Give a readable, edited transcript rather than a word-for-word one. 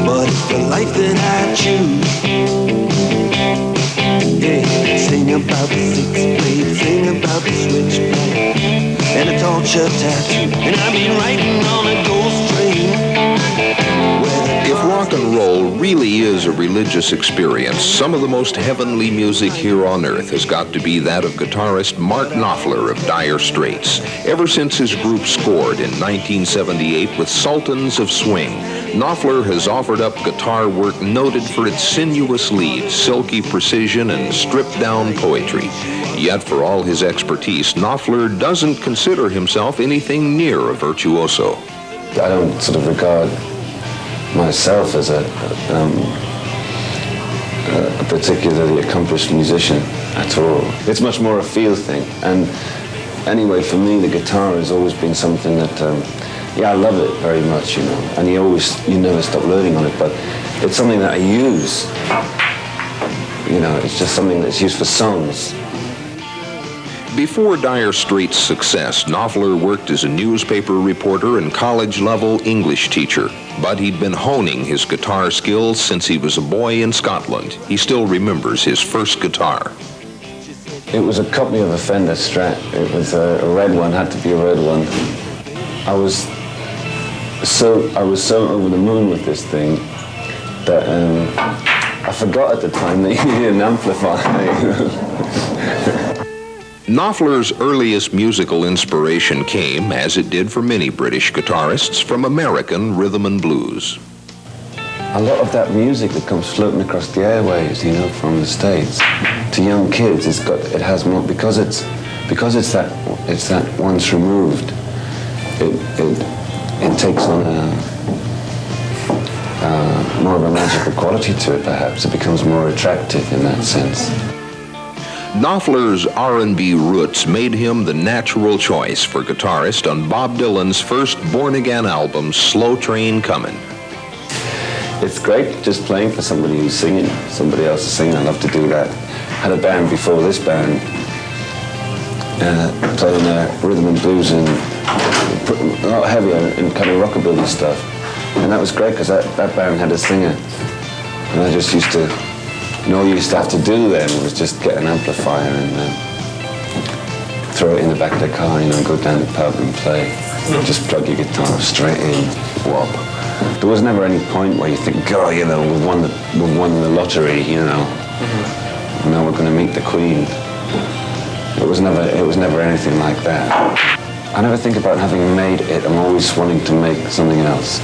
but it's the life that I choose. Yeah, sing about the six-blade, sing about the switchblade, and a torture tattoo, and I've been riding on a ghost train. If rock and roll really is a religious experience, some of the most heavenly music here on earth has got to be that of guitarist Mark Knopfler of Dire Straits. Ever since his group scored in 1978 with Sultans of Swing, Knopfler has offered up guitar work noted for its sinuous leads, silky precision, and stripped-down poetry. Yet for all his expertise, Knopfler doesn't consider himself anything near a virtuoso. I don't sort of regard myself as a particularly accomplished musician at all. It's much more a feel thing. And anyway, for me, the guitar has always been something that, I love it very much, you know. And you never stop learning on it, but it's something that I use. You know, it's just something that's used for songs. Before Dire Straits' success, Knopfler worked as a newspaper reporter and college-level English teacher, but he'd been honing his guitar skills since he was a boy in Scotland. He still remembers his first guitar. It was a copy of a Fender Strat. It was a red one, had to be a red one. I was so over the moon with this thing that I forgot at the time that you needed an amplifier. Knopfler's earliest musical inspiration came, as it did for many British guitarists, from American rhythm and blues. A lot of that music that comes floating across the airwaves, you know, from the States, to young kids, it has more, because it's that once removed, it takes on more of a magical quality to it, perhaps. It becomes more attractive in that sense. Knopfler's R&B roots made him the natural choice for guitarist on Bob Dylan's first Born Again album, Slow Train Comin'. It's great just playing for somebody who's singing, somebody else is singing. I love to do that. Had a band before this band, playing rhythm and blues and a lot heavier and kind of rockabilly stuff. And that was great because that band had a singer. And I just used to, all you used to have to do then was just get an amplifier and throw it in the back of the car, you know, go down the pub and play. Just plug your guitar straight in, whop. There was never any point where you think, oh, you know, we've won the lottery, you know. Now we're going to meet the Queen. It was never anything like that. I never think about having made it. I'm always wanting to make something else.